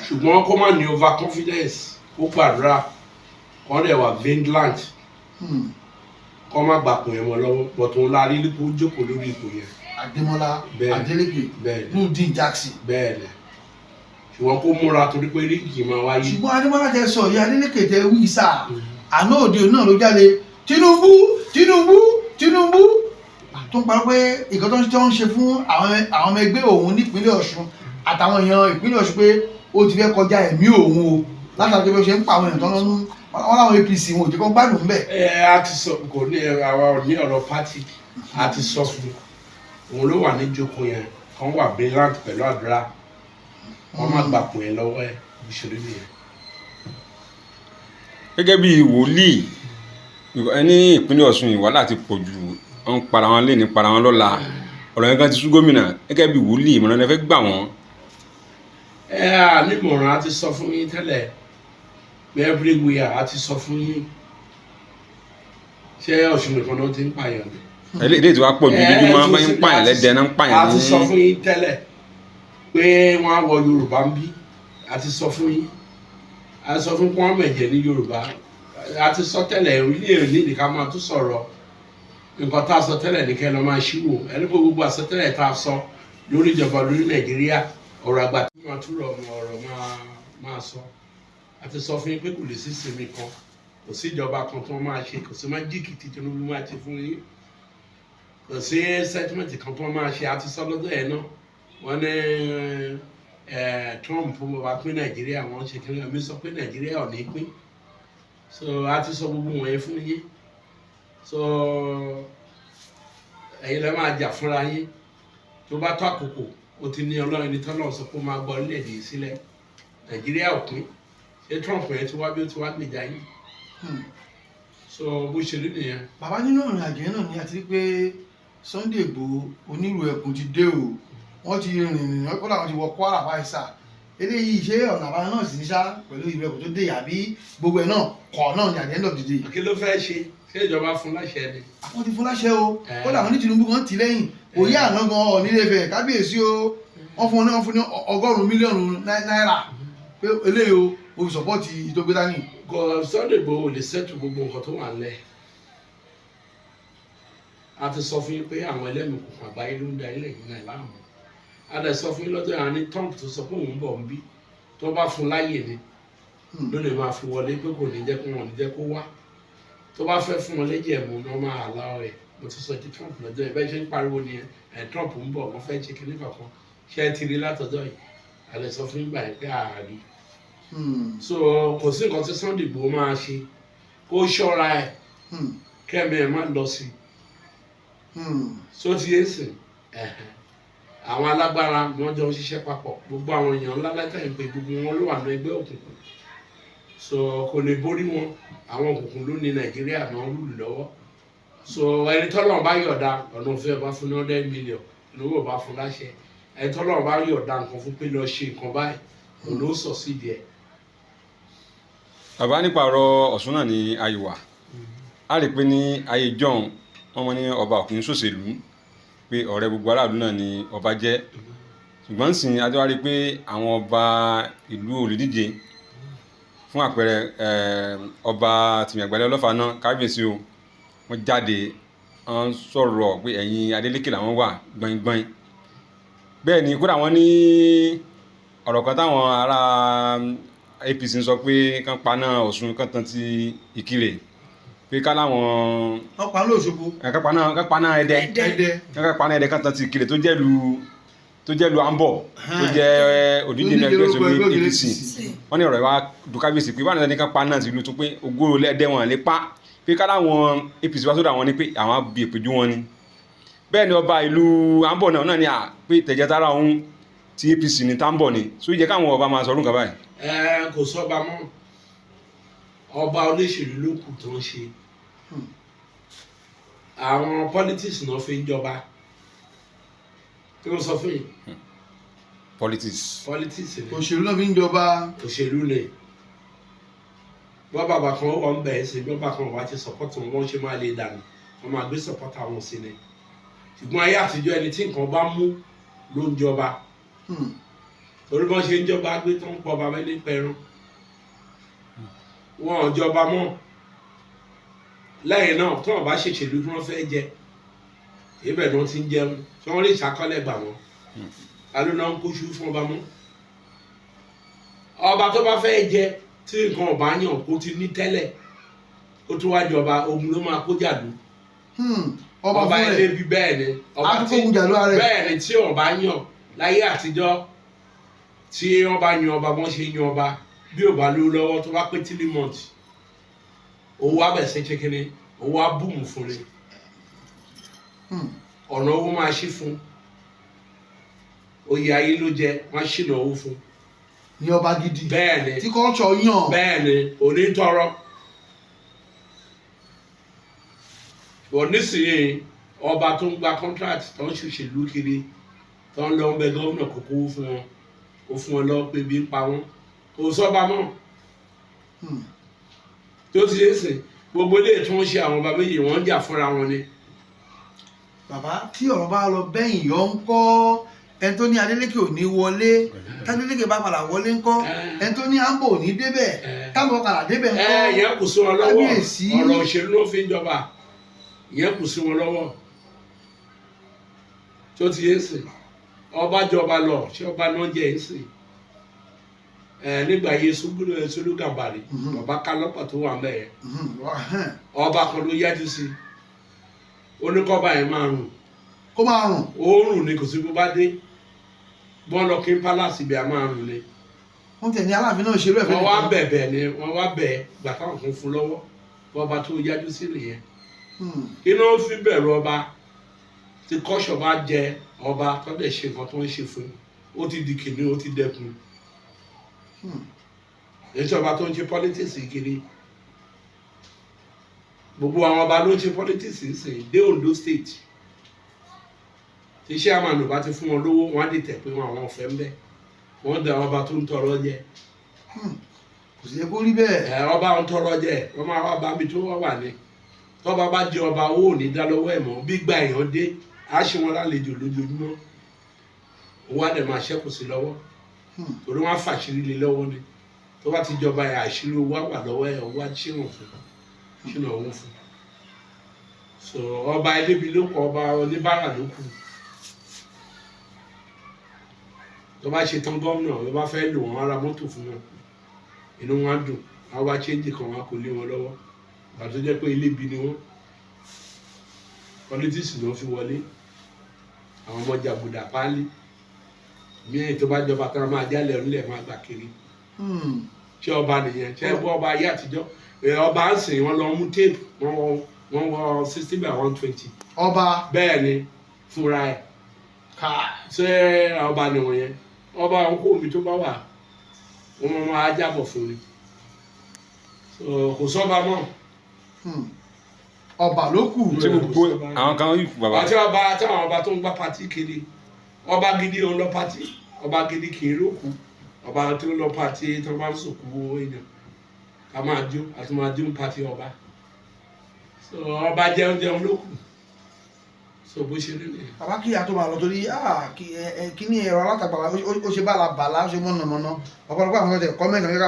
ṣùgbọ́n kó má ní over confidence kó gbàdúrà kó dẹ̀ wà vigilant kó má gbàpò yẹn mọ́ lọ́wọ́ bọ̀tún ńlá rí lípò jókòó lórí ipò yẹn. Adémọ́lá Adélékè Nurudeen Jackson. bẹ́ẹ̀ni ṣùgbọ́n kó múra torí pé rígì máa wáyé. ṣùgbọ́n Adémọ́lá tẹ sọ yìí Adélékè tẹ wí sáà àná òde náà ló jáde Tinubu tó ń parọ́ pé ìkan tó ń ṣe fún àwọn ọmọ ẹgbẹ́ òun nípínlẹ̀ Ọ̀ṣun àtàwọn èèyàn ìpínlẹ̀ Ọ̀ṣun pé ó ti fẹ́ kọjá ẹ̀mí òun o látàrí pé ó ṣe ń pa àwọn èèyàn tó ń lọ́nu wọn láwọn APC wọn ò jẹ́ kó gbádùn bẹ́ẹ̀. a ti sọ kò ní àwa ní ọ̀rọ̀ pátì a ti sọ fún òun ló wà ní jókòó yẹn kàn wà brilliant pẹ̀lú àdúrà wọ́n má gbàpò yẹn lọ́wọ́ ẹ̀ ìṣòro nìyẹn. gẹ́gẹ́ bí wòlíì ẹni ìpínlẹ̀ Ọ̀ṣun ìwà láti pọ̀ jù wọ́n para wọn lé ní para wọn lọ́la ọ̀rọ̀ yẹn kan ti sú gómìnà gẹ́gẹ́ bí wòlíì ìmọ̀ràn ẹ fẹ́ gbà wọ́n. nímọ̀ràn a ti sọ fún yín tẹ́lẹ̀ pé everywhere a ti sọ fún yín ṣé Ọ̀ṣun nìkan náà ti ń pààyàn ni. eléyìí tí wàá pọ̀ ju ojoojúmọ́ bá ń pààyàn lẹ́dẹ̀ẹ́ náà ń pààyàn ní. a ti sọ fún yín tẹ́lẹ̀ pé wọ́n á wọ Yorùbá ń bí a ti sọ fún yín a sọ fún pọ́n mẹ̀jẹ̀ ní Yorùbá a ti sọ tẹ́lẹ̀ orílẹ̀ èdè ní ká máa tún sọ̀rọ̀ nǹkan tá a sọ tẹ́lẹ̀ ní kẹ́ lọ́ máa ṣíwò ẹni pé gbogbo àsọtẹ́lẹ̀ tá a sọ lórí ìjọba lórí Nàìjíríà ọ̀rọ̀ àgbà tí wọ́n tún rọ̀ ọ̀rọ̀ máa sọ a ti sọ fún yín pé kò lè sí sinmi kan kò sí ìjọba kan tó máa ṣe kò sí májíìkì tí Tinubu máa ṣe fún yín kò sí sẹ́tímẹ̀ntì kan tó máa ṣe a ti sọ lọ́dọ̀ ẹ̀ náà wọ́n ní Trump wá pín Nàìjíríà wọ́n ṣe kí wọ́n sọ pé Nàìjíríà ò ní pín so a ti sọ gbogbo wọ̀nyẹn fún yín so ẹ̀yin lẹ́ máa jà fúnra yín tó bá tó àkókò ó ti ní Ọlọ́run ní tọ́lọ́run sọ pé ó máa gbọ́ orílẹ̀-èdè yìí sílẹ̀ Nàìjíríà ò pín ṣé Trump yẹn ti wá bí ó ti wá gbèjà yín so bó ṣe rí nìyẹn. bàbá nínú ìrìn àjò náà ni a ti rí pé Sunday Igboho onírú ẹkùn ti dé o wọ́n ti rìnrìn kó làwọn ti wọ Kwara Paisa eléyìí ṣé ọ̀nà àbáyọ náà sì ní sá pẹ̀lú ìlú ẹkùn tó dé àbí gbogbo ẹ̀ náà kọ̀ náà ni at the end of the day. kí ló fẹ́ ṣe ṣé ìjọba fún láṣẹ ni. àwọn ti fún láṣẹ o kó làwọn ní Tinubu kan tì lẹ́yìn òye àná gan Ọọ̀ni Ifẹ̀ kábíyèsí o wọ́n fún ní 100 mílíọ̀nù náírà pé eléyìí o fi sọ́pọ́ọ̀tì ìtògbétání. kò Sunday Igboho lè ṣètò gbogbo nǹkan tó wà nílẹ̀ a ti sọ fún yín pé àwọn ẹlẹ́mìí kò fún àgbáyé ló ń da ilẹ̀ yìí náà láàmú a dẹ̀ sọ fún yín lọ́dọ̀ àwọn ní Trump tó sọ pé òun bọ̀ ń bí tó bá fún láyè ni ló lè máa fi wọlé pé kò ní jẹ́ kó wọn ní jẹ́ kó wá tó bá fẹ́ fún wọn lẹ́jẹ̀ mú ní wọ́n máa àlá rẹ̀ mo ti sọ ti Trump lọ́jọ́ ẹ̀ bẹ́ẹ̀ ṣe ń pariwo ni Trump ń bọ̀ wọ́n fẹ́ ṣe kinní kankan ṣé ẹ ti rí látọjọ́ yìí a lè sọ fún yín báyìí pé àárí so kò sí nǹkan tí Sunday Igboho máa ṣe kó ṣọ́ra ẹ̀ kẹ́mi ẹ̀ má lọ sí so ti yé sìn àwọn alágbára ni wọ́n jọ ń ṣiṣẹ́ papọ̀ gbogbo àwọn èèyàn ńlá látàrí pé gbogbo wọn ló wà ní ẹgbẹ́ òkùnkùn so kò lè borí wọn àwọn òkùnkùn ló ní Nàìjíríà náà lùlù lọ́wọ́ so ẹni tọ́lọ́run bá yọ̀ọ̀da ọ̀nà òfin bá fún ní 100 million lówó bá fún láṣẹ ẹni tọ́lọ́run bá yọ̀ọ̀da nǹkan fún pé lọ ṣe nǹkan báyìí kò ló sọ sí díẹ̀. bàbá nípa ọ̀rọ̀ Ọ̀ṣun náà ní ayé wa a rí pé ní ayé john wọ́n mọ̀ ní ọba òkè ṣòṣèlú pé ọ̀rẹ́ gbogbo aráàlú náà ni ọba jẹ́ ṣùgbọ́n sìn adéwárí pé àwọn ọba ìlú olùdíje fún àpẹẹrẹ ọba Tìmì Àgbàlẹ̀ Ọlọ́fà náà kábíyèsí o wọ́n jáde wọ́n sọ̀rọ̀ pé ẹ̀yìn Adélékè làwọn wà gbọ̀ngbọ̀n bẹ́ẹ̀ ni kódà wọ́n ní ọ̀rọ̀ kan táwọn ará APC ń sọ pé kán paná Ọ̀ṣun kán tán ti Ìkirè pé ká láwọn wọ́n pa ní Òṣogbo ká paná Ẹdẹ kán tán ti Ìkirè tó jẹ́ lu Ambọ̀ tó jẹ́ òdíje ní ẹgbẹ́ òṣèlú APC wọ́n ní ọ̀rọ̀ ìwà dùkábíyèsí pé wọ́n ní ká paná sí ìlú tó pé ògo Ẹdẹ wọn lè pa pé ká láwọn APC wá sódà wọn ni pé àwọn bí èpèjú wọn ni bẹ́ẹ̀ ni ọba ìlú Ambọ̀ náà ní à pé tẹ̀jẹ̀tára òun ti APC ní Tambọ̀ ni so jẹ́ káwọn ọba máa sọ̀rọ̀ nǹkan báyìí. kò sọ́ba mọ́ ọba olóṣèlú ló kù tó ń ṣe àwọn politics náà fi ń jọba tí wọ́n sọ fún yìí. politics ni òṣèlú náà fi ń jọba. òṣèlú ni bọ́bà bá kan wọ́n ń bẹ̀ ẹ́ sí bọ́bà kan wá ti support wọn wọ́n ṣe máa lè dànù wọ́n máa gbé support àwọn sí ni ṣùgbọ́n ayé àtijọ́ ẹni tí nǹkan bá mú ló ń jọba torí bọ́n ṣe ń jọba gbé tó ń pọ̀ bàbá ní pẹ̀rún wọn ò jọba mọ́ lẹ́yìn náà tí wọ́n bá ṣèṣèlú tí wọ́n fẹ́ jẹ ibẹ̀ ni wọ́n ti ń jẹun tí wọ́n lè ṣàkọlẹ̀ gbà wọ́n alóná ń kóṣù fún ọba mọ́ ọba tó bá fẹ́ jẹ tí nǹkan ọba yàn kó ti ní tẹ́lẹ̀ ó tún wá jọba ogun ló máa kó jàdú ọba ilé bí bẹ́ẹ̀ ni ọba tí bẹ́ẹ̀ ni tí ọba yàn láyé àtijọ́ tí wọ́n bá yan ọba wọ́n ṣe yan ọba bí ò bá lówó lọ́wọ́ tó bá pé 3 months owó abẹ̀sẹ̀ kékeré owó abúmù fún ni ọ̀nà owó máa ṣí fún oyè ayé ló jẹ wọ́n ṣìnà owó fún. ní ọba gidi bẹ́ẹ̀ ni tí culture yàn bẹ́ẹ̀ ni onítọrọ onísìnyí ọba tó ń gba contract tó ń ṣòṣèlú kiri tó ń lọ ń bẹ gómìnà kókó fún wọn ó fún wọn lọ pé bí ń pa wọn kò sọ́ba mọ́ tó ti ṣe é sìn gbogbo ilé tí wọ́n ṣe àwọn ọba méjì wọ́n ń jà fúnra wọn ni. bàbá tí ọ̀rọ̀ bá lọ bẹ́yìn yọ ń kọ́ ẹni tó ní Adeleke ò ní wọlé tAdeleke bá padà wọlé ń kọ́ ẹni tó ní Ambo ò ní débẹ̀ táwọn padà débẹ̀ ń kọ́ ìyẹn kù sí wọn lọ́wọ́ ọ̀rọ̀ òṣèlú ló fi ń jọba ìyẹn kù sí wọn lọ́wọ́ tó ti ṣe é sìn ọba jọba lọ ṣé ọba náà jẹ é sìn nígbà yẹ Solu Gambari ọba kálọ́pọ̀ tó wà mẹ́ẹ̀ ọba kan ló yájú sí oníkọ́ba yẹn máa rùn kó máa rùn òórùn ni kò sí bó bá dé bọ́n lọ kí n palace ibi a máa rùn ni. wọ́n tẹ̀ ní Aláàfin náà ṣerú ẹ̀fẹ́ wọ́n wá bẹ̀bẹ̀ ni wọ́n wá bẹ̀ gbà táwọn kan fún lọ́wọ́ ọba tó yájú sí nìyẹn iná fi bẹ̀rù ọba tí kọ́ṣọ̀ bá jẹ ọba tó dẹ̀ ṣe nǹkan tó ń ṣe fún ó ti di kìnìún ó ti dẹkùn èyí ọba tó ń ṣe politics kiri gbogbo àwọn ọba ló ń ṣe politics nsìn dé Ondo state tí iṣẹ́ àmàlù bá ti fún wọn lówó wọn á dìtẹ̀ pé wọn àwọn ọ̀fẹ́ ń bẹ́ wọ́n da ọba tó ń tọrọ jẹ kò sí kó rí bẹ́ẹ̀ ọba ń tọrọ jẹ wọ́n máa wá bá mi tó wà ní tọ́ba bá jẹ ọba owó ò ní dá lọ́wọ́ ẹ̀ mọ́ bí gba èèyàn dé á ṣe wọn lálejò lójoojúmọ́ owó á dẹ̀ máa ṣẹ́kù sí lọ́wọ́ torí wọ́n á fàṣírí lé lọ́wọ́ ni tó bá ti jọba ẹ̀ àṣírí owó á wà lọ́wọ́ ẹ̀ owó á ṣìnà òun fún so ọba ẹlẹ́bi ló kọ ọba oníbàárà ló kù tó bá ṣe tán gómìnà tó bá fẹ́ lò wọ́n ara mọ́tò fún wọn inú wọn á dùn àwọn bá chéńjì kan wọn kò lé wọn lọ́wọ́ àti tó jẹ́ pé ẹlẹ́bi ni wọ́n politics ló fi wọlé àwọn ọmọ jàgùdà páálí míì tó bá jọba tán máa jálẹ̀ onílẹ̀ máa gbà kiri ṣé ọba nìyẹn ṣé ẹgbẹ́ ọba ayé àtijọ́ ọba ń sìn wọn lọ mú téèpù wọn wọ 60/120 ọba bẹ́ẹ̀ ni fúnra ẹ̀ ṣé ọba nìwọ̀n yẹn ọba ń kó omi tó bá wà wọn máa jábọ̀ fún mi kò sọ́ba mọ́ ọba ló kù tí gbogbo àwọn kan yìí kú bàbá. àti ọba táwọn ọba tó ń gbá pati kiri ọba gidi ń lọ pati ọba gidi kì í lóku ọba tó ń lọ pati tó bá ń sòkú èèyàn ká máa jó àti máa jó pati ọba ọba jẹun lóku so bó ṣe rí nìyẹn. bàbá kí a tó máa lọ torí kí ní ẹ̀rọ alátagbà ó ṣe bálabàlá ó ṣe mọ̀nàmọ́ná ọ̀pọ̀lọpọ̀ àwọn ọ̀dẹ̀ kọ́mẹ́ntì nígbà